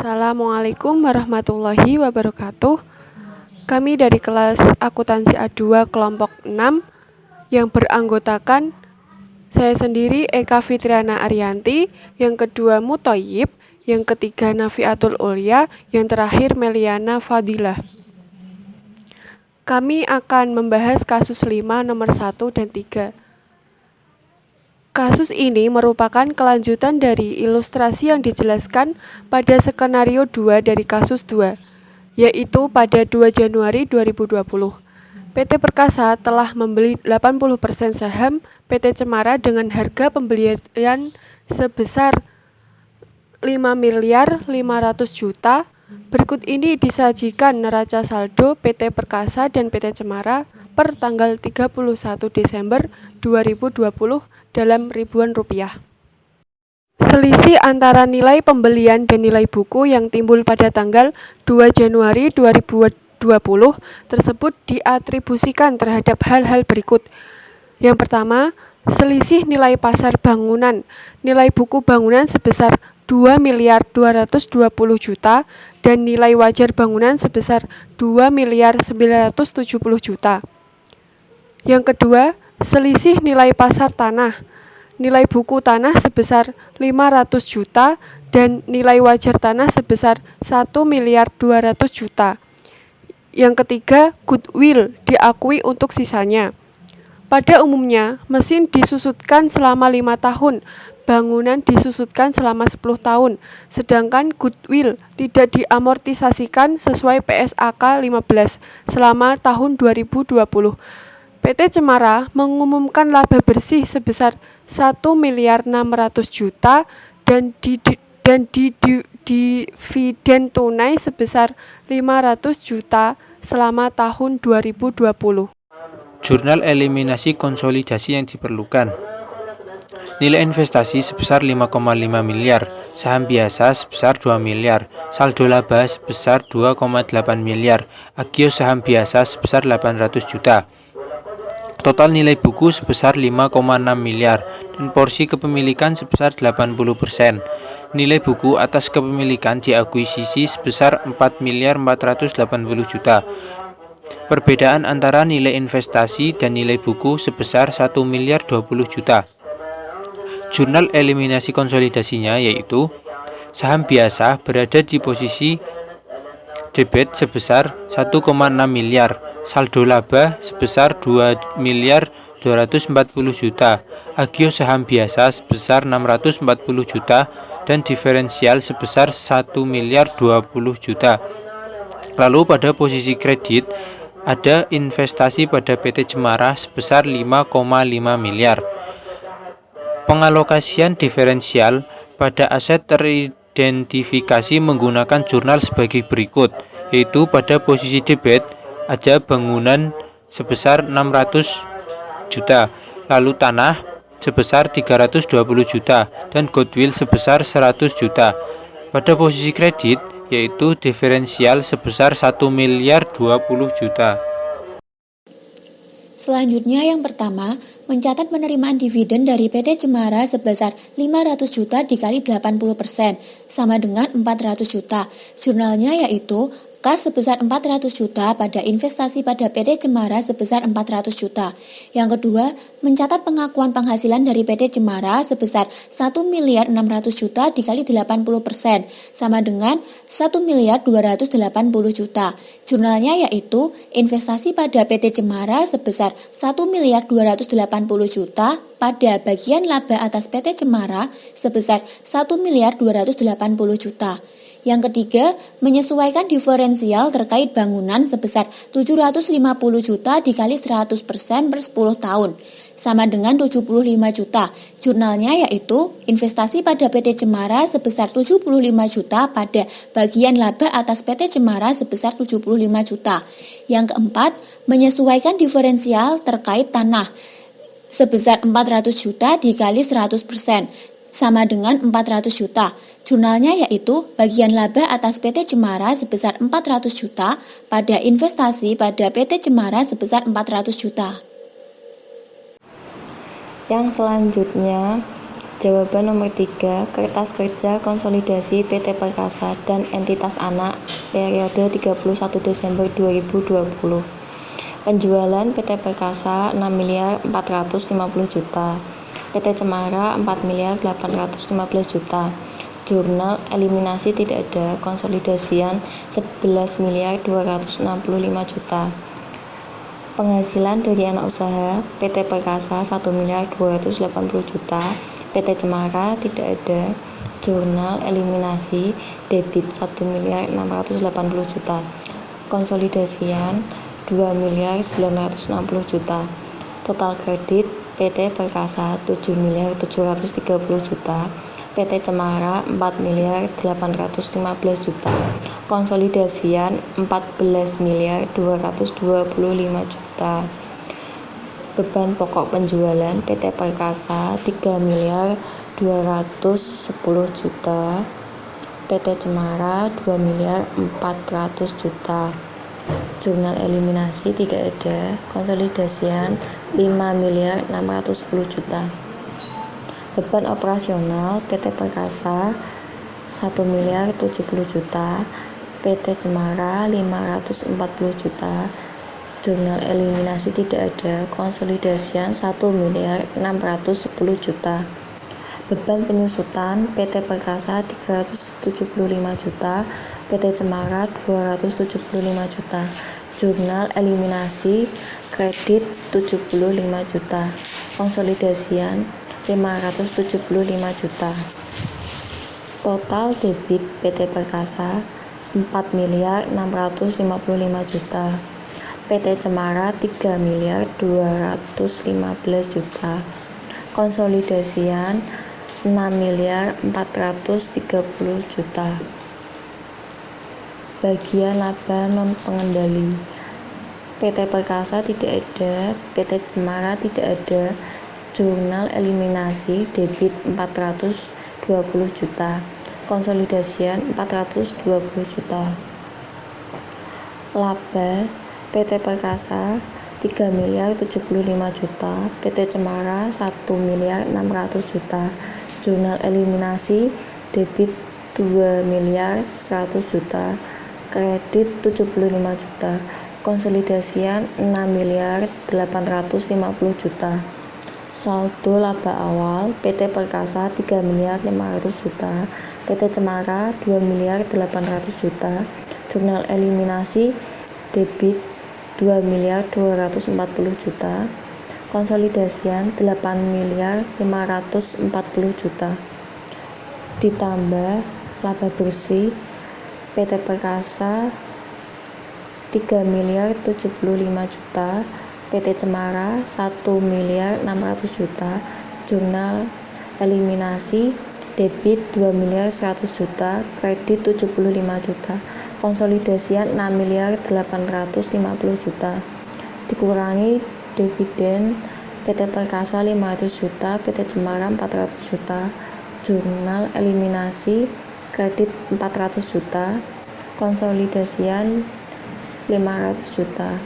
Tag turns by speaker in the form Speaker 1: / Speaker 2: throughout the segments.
Speaker 1: Assalamualaikum warahmatullahi wabarakatuh. Kami dari kelas akuntansi A2 kelompok 6 yang beranggotakan saya sendiri Eka Fitriana Ariyanti, yang kedua Muthoyyib, yang ketiga Nafiatul Ulya, yang terakhir Meliana Fadilah. Kami akan membahas kasus 5 nomor 1 dan 3. Kasus ini merupakan kelanjutan dari ilustrasi yang dijelaskan pada skenario 2 dari kasus 2, yaitu pada 2 Januari 2020. PT Perkasa telah membeli 80% saham PT Cemara dengan harga pembelian sebesar 5.500.000.000. Berikut ini disajikan neraca saldo PT Perkasa dan PT Cemara per tanggal 31 Desember 2020 dalam ribuan rupiah. Selisih antara nilai pembelian dan nilai buku yang timbul pada tanggal 2 Januari 2020 tersebut diatribusikan terhadap hal-hal berikut. Yang pertama, selisih nilai pasar bangunan. Nilai buku bangunan sebesar 2.220.000.000 dan nilai wajar bangunan sebesar 2.970.000.000. Yang kedua, selisih nilai pasar tanah. Nilai buku tanah sebesar 500 juta dan nilai wajar tanah sebesar 1.200.000.000. Yang ketiga, goodwill diakui untuk sisanya. Pada umumnya, mesin disusutkan selama 5 tahun, bangunan disusutkan selama 10 tahun, sedangkan goodwill tidak diamortisasikan sesuai PSAK 15 selama tahun 2020. PT Cemara mengumumkan laba bersih sebesar 1.600.000.000 dan dividen tunai sebesar 500 juta selama tahun 2020.
Speaker 2: Jurnal eliminasi konsolidasi yang diperlukan. Nilai investasi sebesar 5,5 miliar, saham biasa sebesar 2 miliar, saldo laba sebesar 2,8 miliar, agio saham biasa sebesar 800 juta. Total nilai buku sebesar 5,6 miliar dan porsi kepemilikan sebesar 80%. Nilai buku atas kepemilikan diakuisisi sebesar 4.480.000.000. Perbedaan antara nilai investasi dan nilai buku sebesar 1.020.000.000. Jurnal eliminasi konsolidasinya yaitu saham biasa berada di posisi debit sebesar 1,6 miliar, saldo laba sebesar 2.240.000.000, agio saham biasa sebesar 640 juta dan diferensial sebesar 1.020.000.000. Lalu pada posisi kredit ada investasi pada PT Cemara sebesar 5,5 miliar. Pengalokasian diferensial pada aset teridentifikasi menggunakan jurnal sebagai berikut, yaitu pada posisi debit ada bangunan sebesar 600 juta, lalu tanah sebesar 320 juta dan goodwill sebesar 100 juta. Pada posisi kredit yaitu diferensial sebesar 1.020.000.000.
Speaker 3: Selanjutnya yang pertama, mencatat penerimaan dividen dari PT Cemara sebesar 500 juta dikali 80% sama dengan 400 juta. Jurnalnya yaitu kas sebesar 400 juta pada investasi pada PT Cemara sebesar 400 juta. Yang kedua, mencatat pengakuan penghasilan dari PT Cemara sebesar 1.600.000.000 dikali 80% sama dengan 1.280.000.000. Jurnalnya yaitu investasi pada PT Cemara sebesar 1.280.000.000 pada bagian laba atas PT Cemara sebesar 1.280.000.000. Yang ketiga, menyesuaikan diferensial terkait bangunan sebesar 750 juta dikali 100% per 10 tahun, sama dengan 75 juta. Jurnalnya yaitu investasi pada PT Cemara sebesar 75 juta pada bagian laba atas PT Cemara sebesar 75 juta. Yang keempat, menyesuaikan diferensial terkait tanah sebesar 400 juta dikali 100%, sama dengan 400 juta. Jurnalnya yaitu bagian laba atas PT Cemara sebesar 400 juta pada investasi pada PT Cemara sebesar 400 juta.
Speaker 4: Yang selanjutnya Jawaban nomor 3, kertas kerja konsolidasi PT Perkasa dan entitas anak periode 31 Desember 2020. Penjualan PT Perkasa 6 miliar 450 juta, PT Cemara 4 miliar 815 juta. Jurnal eliminasi tidak ada, konsolidasian 11 miliar 265 juta. Penghasilan dari anak usaha PT Perkasa 1 miliar 280 juta, PT Cemara tidak ada. Jurnal eliminasi debit 1 miliar 680 juta. Konsolidasian 2 miliar 960 juta. Total kredit PT Perkasa 7 miliar 730 juta, PT Cemara 4 miliar 815 juta. Konsolidasian 14 miliar 225 juta. Beban pokok penjualan PT Perkasa 3 miliar 210 juta, PT Cemara 2 miliar 400 juta. Jurnal eliminasi tidak ada, konsolidasian 5 miliar 610 juta. Beban operasional PT Perkasa 1 miliar 70 juta, PT Cemara 540 juta. Jurnal eliminasi tidak ada, konsolidasian 1 miliar 610 juta. Beban penyusutan PT Perkasa 375 juta, PT Cemara 275 juta. Jurnal eliminasi kredit 75 juta, konsolidasian 575 juta. Total debit PT Perkasa 4 miliar 655 juta, PT Cemara 3 miliar 215 juta. Konsolidasian 6 miliar 430 juta. Bagian laba non pengendali PT Perkasa tidak ada, PT Cemara tidak ada. Jurnal eliminasi debit 420 juta, konsolidasian 420 juta. Laba PT Perkasa 3 miliar 75 juta, PT Cemara 1 miliar 600 juta. Jurnal eliminasi debit 2 miliar 100 juta, kredit 75 juta, konsolidasian 6 miliar 850 juta. Saldo laba awal PT Perkasa 3 miliar 500 juta, PT Cemara 2 miliar 800 juta. Jurnal eliminasi debit 2 miliar 240 juta, konsolidasian 8 miliar 540 juta. Ditambah laba bersih PT Perkasa 3 miliar 75 juta, PT Cemara 1 miliar 600 juta. Jurnal eliminasi debit 2 miliar 100 juta, kredit 75 juta, konsolidasian 6 miliar 850 juta. Dikurangi dividen PT Perkasa 500 juta, PT Cemara 400 juta. Jurnal eliminasi kredit 400 juta, konsolidasian 500 juta.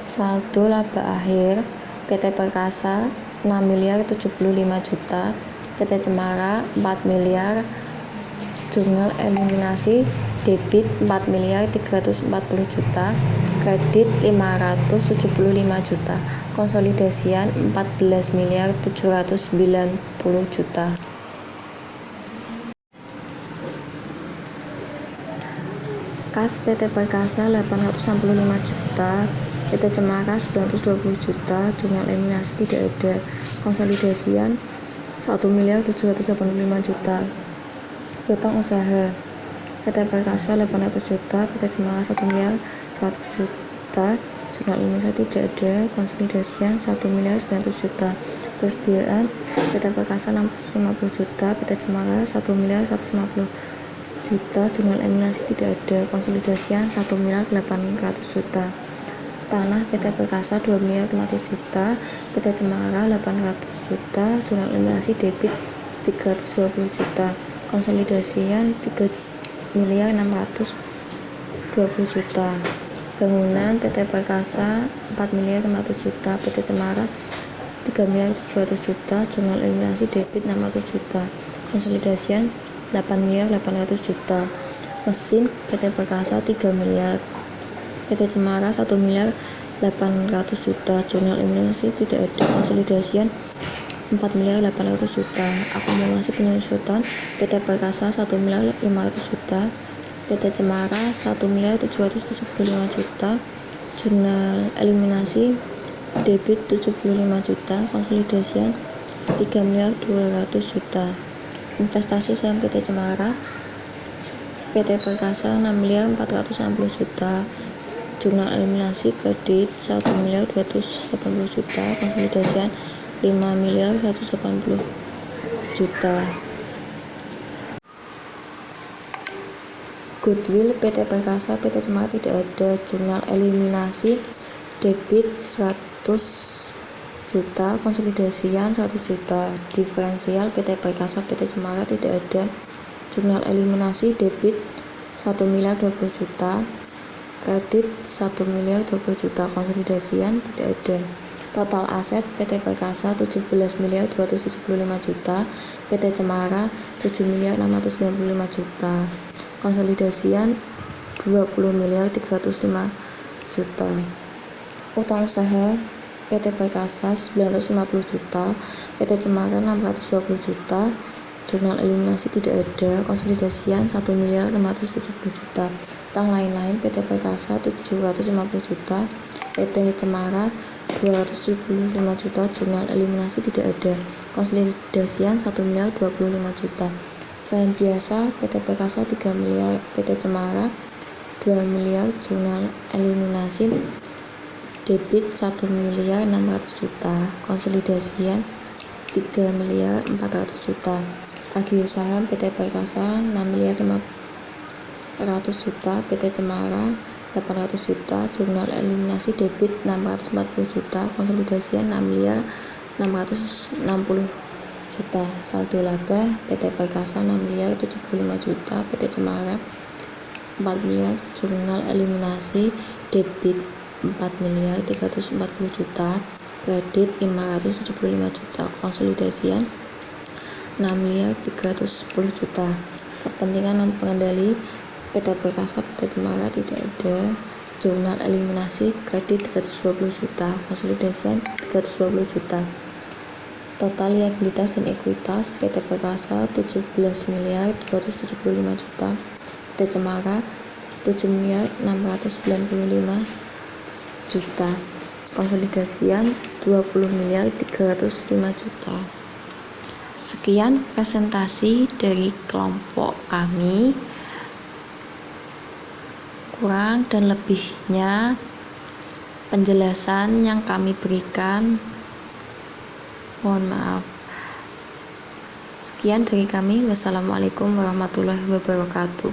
Speaker 4: Saldo laba akhir PT Perkasa 6 miliar 75 juta, PT Cemara 4 miliar. Jurnal eliminasi debit 4 miliar 340 juta, kredit 575 juta, konsolidasian 14 miliar 790 juta. Kas PT Perkasa 865 juta, PT Cemara 920 juta. Jurnal eliminasi tidak ada, konsolidasian 1 miliar 785 juta. Utang usaha PT Perkasa 800 juta, PT Cemara 1 miliar 100 juta. Jurnal eliminasi tidak ada, konsolidasian 1 miliar 900 juta. Persediaan PT Perkasa 650 juta, PT Cemara 1 miliar 150 juta. Jurnal eliminasi tidak ada, konsolidasian 1 miliar 800 juta. Tanah PT Perkasa 2 miliar 500 juta, PT Cemara 800 juta. Jurnal eliminasi debit 320 juta, konsolidasian 3 miliar 620 juta. Bangunan PT Perkasa 4 miliar 500 juta, PT Cemara 3.700.000.000, jurnal eliminasi debit 600.000.000, konsolidasian 8.800.000.000, mesin PT Perkasa 3 miliar, PT Cemara 1.800.000.000, jurnal eliminasi tidak ada, konsolidasian 4.800.000.000, akumulasi penyusutan PT Perkasa 1.500.000.000, PT Cemara 1.775.000.000, jurnal eliminasi debit 75.000.000, konsolidasian 3.200.000.000, investasi saham PT Cemara, PT Perkasa 6.460.000.000, jurnal eliminasi kredit 1.280.000.000, konsolidasian 5.180.000.000. Goodwill PT Perkasa PT Cemara tidak ada, jurnal eliminasi debit 100.000.000, konsolidasian 100.000.000, diferensial PT Perkasa PT Cemara tidak ada, jurnal eliminasi debit 1.020.000.000, kredit 1.020.000.000, konsolidasian tidak ada. Total aset PT Perkasa 17.275.000.000, PT Cemara 7.695.000.000, konsolidasian 20.305.000.000. Utang usaha PT Perkasa 950.000.000, PT Cemara 620.000.000, jurnal eliminasi tidak ada, konsolidasian 1.570.000.000. Utang lain-lain PT Perkasa 750.000.000, PT Cemara 275.000.000, jurnal eliminasi tidak ada, konsolidasian 1.025.000.000. Saham biasa PT Perkasa 3 miliar, PT Cemara 2 miliar, jurnal eliminasi debit 1.600.000.000, konsolidasian 3.400.000.000. Agio saham PT Perkasa 6.500.000.000, PT Cemara 800.000.000, jurnal eliminasi debit 640.000.000, konsolidasian 6.660.000.000. Saldo laba PT Perkasa 6.075.000.000, PT Cemara 4 miliar, jurnal eliminasi debit 4.340.000.000, kredit 575.000.000, konsolidasian 6.310.000.000. Kepentingan non pengendali PT Perkasa PT Cemara tidak ada, jurnal eliminasi kredit 320.000.000, konsolidasian 320.000.000. Total liabilitas dan ekuitas PT Perkasa 17.275.000.000, PT Cemara 7.695.000.000, konsolidasian 20.305.000.000. Sekian presentasi dari kelompok kami. Kurang dan lebihnya penjelasan yang kami berikan, mohon maaf. Sekian dari kami. Wassalamualaikum warahmatullahi wabarakatuh.